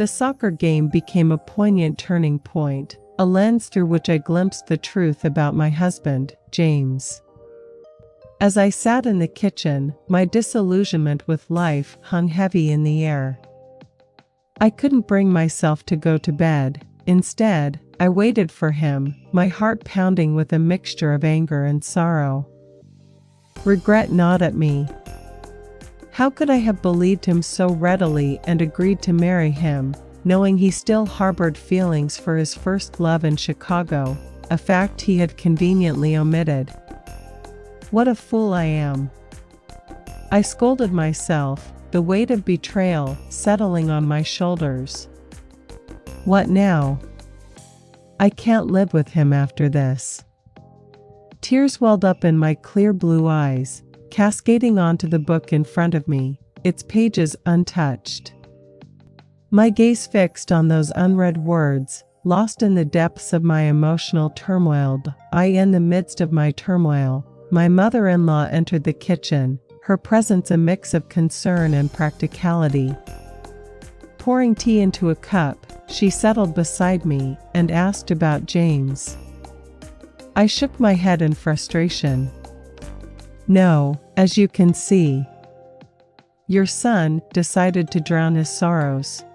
The soccer game became a poignant turning point, a lens through which I glimpsed the truth about my husband, James. As I sat in the kitchen, my disillusionment with life hung heavy in the air. I couldn't bring myself to go to bed. Instead, I waited for him, my heart pounding with a mixture of anger and sorrow. Regret gnawed at me. How could I have believed him so readily and agreed to marry him, knowing he still harbored feelings for his first love in Chicago, a fact he had conveniently omitted? What a fool I am. I scolded myself, the weight of betrayal settling on my shoulders. What now? I can't live with him after this. Tears welled up in my clear blue eyes, cascading onto the book in front of me, its pages untouched. My gaze fixed on those unread words, lost in the depths of my emotional turmoil. In the midst of my turmoil, my mother-in-law entered the kitchen, her presence a mix of concern and practicality. Pouring tea into a cup, she settled beside me and asked about James. I shook my head in frustration. No, as you can see. Your son decided to drown his sorrows.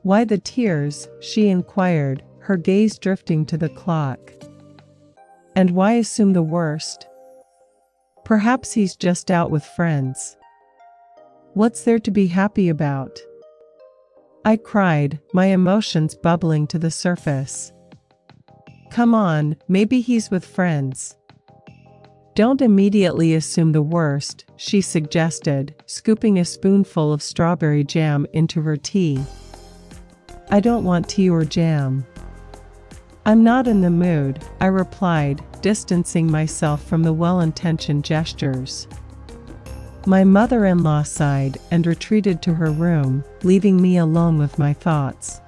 Why the tears? She inquired, her gaze drifting to the clock. And why assume the worst? Perhaps he's just out with friends. What's there to be happy about? I cried, my emotions bubbling to the surface. Come on, maybe he's with friends. Don't immediately assume the worst, she suggested, scooping a spoonful of strawberry jam into her tea. I don't want tea or jam. I'm not in the mood, I replied, distancing myself from the well-intentioned gestures. My mother-in-law sighed and retreated to her room, leaving me alone with my thoughts.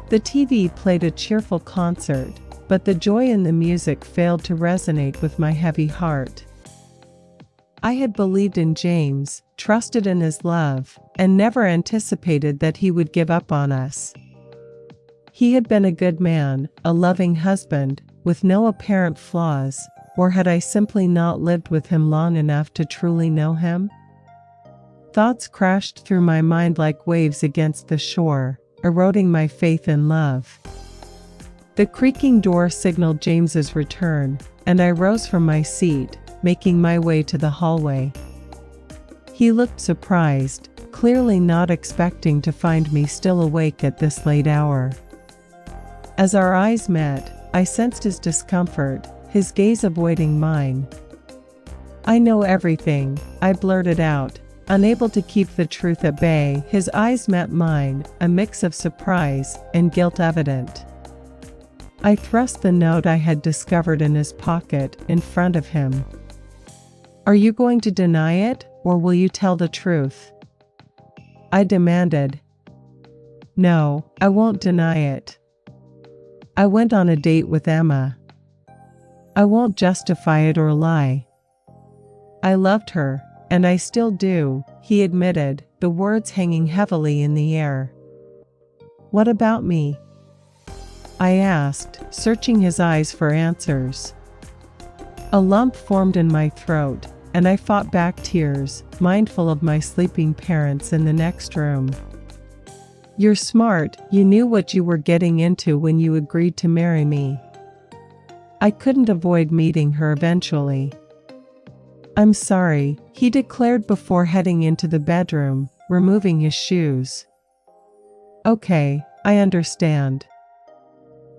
The TV played a cheerful concert, but the joy in the music failed to resonate with my heavy heart. I had believed in James, trusted in his love, and never anticipated that he would give up on us. He had been a good man, a loving husband, with no apparent flaws, or had I simply not lived with him long enough to truly know him? Thoughts crashed through my mind like waves against the shore, eroding my faith in love. The creaking door signaled James's return, and I rose from my seat, making my way to the hallway. He looked surprised, clearly not expecting to find me still awake at this late hour. As our eyes met, I sensed his discomfort, his gaze avoiding mine. I know everything, I blurted out, unable to keep the truth at bay. His eyes met mine, a mix of surprise and guilt evident. I thrust the note I had discovered in his pocket in front of him. Are you going to deny it, or will you tell the truth? I demanded. No, I won't deny it. I went on a date with Emma. I won't justify it or lie. I loved her, and I still do, he admitted, the words hanging heavily in the air. What about me? I asked, searching his eyes for answers. A lump formed in my throat, and I fought back tears, mindful of my sleeping parents in the next room. You're smart, you knew what you were getting into when you agreed to marry me. I couldn't avoid meeting her eventually. I'm sorry, he declared before heading into the bedroom, removing his shoes. Okay, I understand.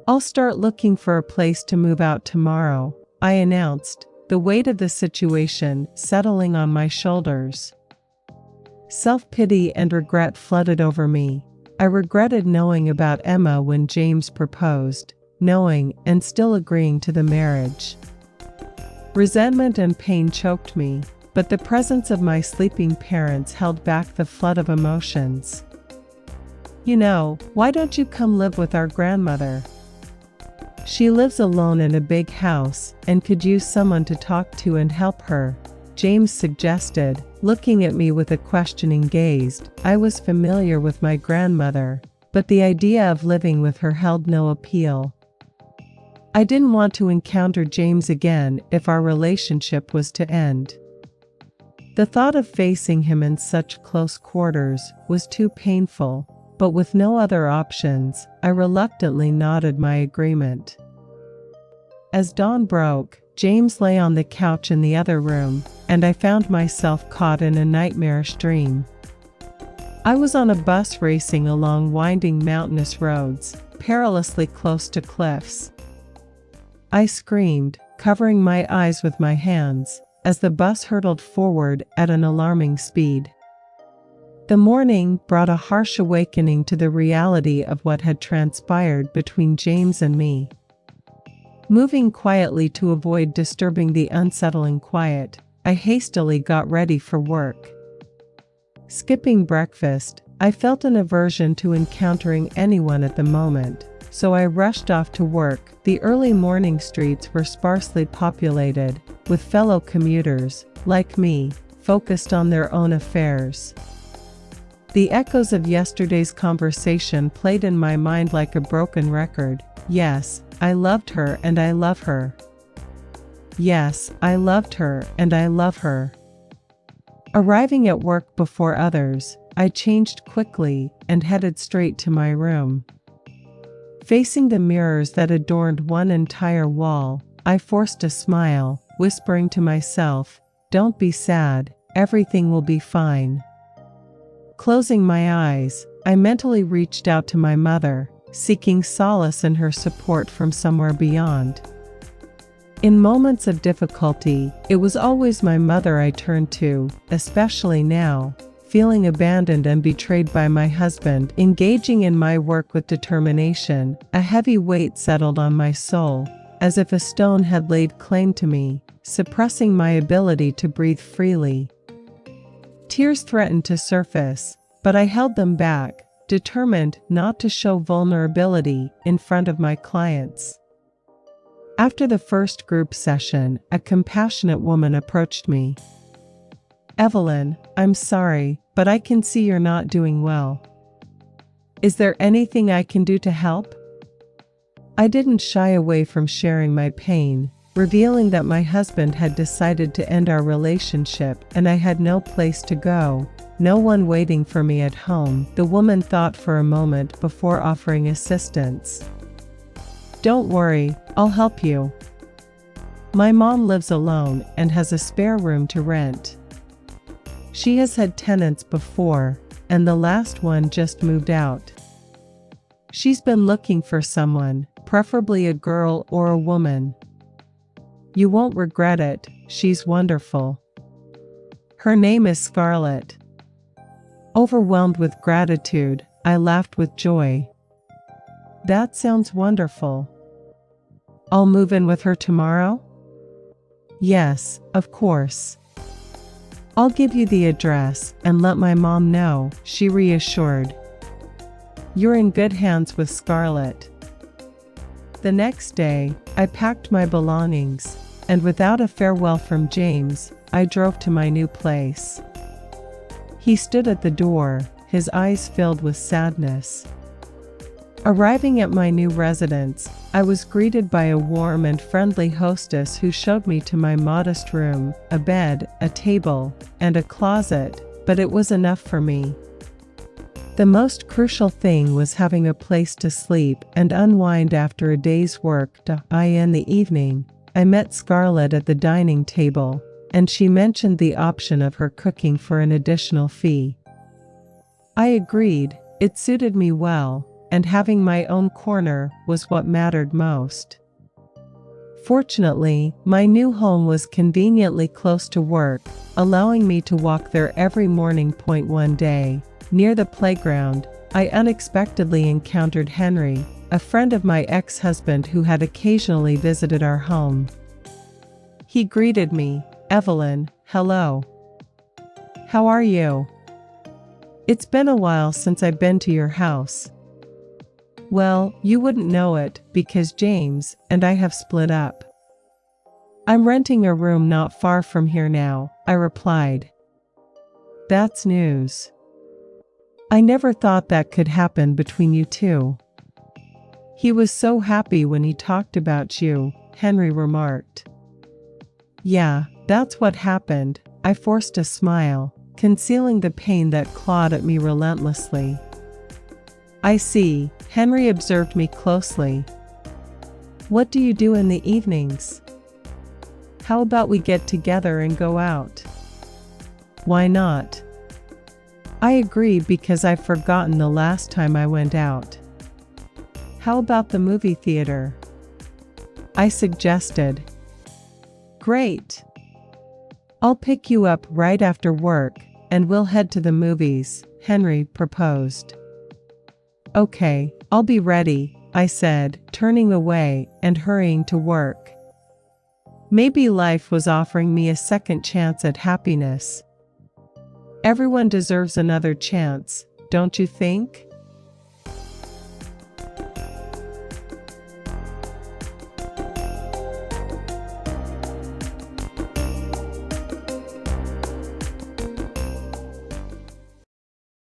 I'll start looking for a place to move out tomorrow, I announced, the weight of the situation settling on my shoulders. Self-pity and regret flooded over me. I regretted knowing about Emma when James proposed, knowing and still agreeing to the marriage. Resentment and pain choked me, but the presence of my sleeping parents held back the flood of emotions. You know, why don't you come live with our grandmother? She lives alone in a big house and could use someone to talk to and help her, James suggested, looking at me with a questioning gaze. I was familiar with my grandmother, but the idea of living with her held no appeal. I didn't want to encounter James again if our relationship was to end. The thought of facing him in such close quarters was too painful, but with no other options, I reluctantly nodded my agreement. As dawn broke, James lay on the couch in the other room, and I found myself caught in a nightmarish dream. I was on a bus racing along winding mountainous roads, perilously close to cliffs. I screamed, covering my eyes with my hands, as the bus hurtled forward at an alarming speed. The morning brought a harsh awakening to the reality of what had transpired between James and me. Moving quietly to avoid disturbing the unsettling quiet, I hastily got ready for work. Skipping breakfast, I felt an aversion to encountering anyone at the moment, so I rushed off to work. The early morning streets were sparsely populated, with fellow commuters, like me, focused on their own affairs. The echoes of yesterday's conversation played in my mind like a broken record. Yes, I loved her and I love her. Yes, I loved her and I love her. Arriving at work before others, I changed quickly and headed straight to my room. Facing the mirrors that adorned one entire wall, I forced a smile, whispering to myself, "Don't be sad, everything will be fine." Closing my eyes, I mentally reached out to my mother, seeking solace in her support from somewhere beyond. In moments of difficulty, it was always my mother I turned to, especially now, feeling abandoned and betrayed by my husband. Engaging in my work with determination, a heavy weight settled on my soul, as if a stone had laid claim to me, suppressing my ability to breathe freely. Tears threatened to surface, but I held them back, determined not to show vulnerability in front of my clients. After the first group session, a compassionate woman approached me. "Evelyn, I'm sorry, but I can see you're not doing well. Is there anything I can do to help?" I didn't shy away from sharing my pain, revealing that my husband had decided to end our relationship and I had no place to go, no one waiting for me at home. The woman thought for a moment before offering assistance. "Don't worry, I'll help you. My mom lives alone and has a spare room to rent. She has had tenants before, and the last one just moved out. She's been looking for someone, preferably a girl or a woman. You won't regret it, she's wonderful. Her name is Scarlett." Overwhelmed with gratitude, I laughed with joy. "That sounds wonderful. I'll move in with her tomorrow?" "Yes, of course. I'll give you the address and let my mom know," she reassured. "You're in good hands with Scarlett." The next day, I packed my belongings, and without a farewell from James, I drove to my new place. He stood at the door, his eyes filled with sadness. Arriving at my new residence, I was greeted by a warm and friendly hostess who showed me to my modest room, a bed, a table, and a closet, but it was enough for me. The most crucial thing was having a place to sleep and unwind after a day's work. In the evening, I met Scarlett at the dining table, and she mentioned the option of her cooking for an additional fee. I agreed, it suited me well, and having my own corner was what mattered most. Fortunately, my new home was conveniently close to work, allowing me to walk there every morning. One day, near the playground, I unexpectedly encountered Henry, a friend of my ex-husband who had occasionally visited our home. He greeted me, "Evelyn, hello. How are you? It's been a while since I've been to your house." "Well, you wouldn't know it, because James and I have split up. I'm renting a room not far from here now," I replied. That's news. I never thought that could happen between you two. He was so happy when he talked about you, Henry remarked. Yeah, that's what happened. I forced a smile, concealing the pain that clawed at me relentlessly. I see, Henry observed me closely. What do you do in the evenings? How about we get together and go out? Why not? I agree because I've forgotten the last time I went out. How about the movie theater? I suggested. Great. I'll pick you up right after work, and we'll head to the movies, Henry proposed. Okay, I'll be ready, I said, turning away and hurrying to work. Maybe life was offering me a second chance at happiness. Everyone deserves another chance, don't you think?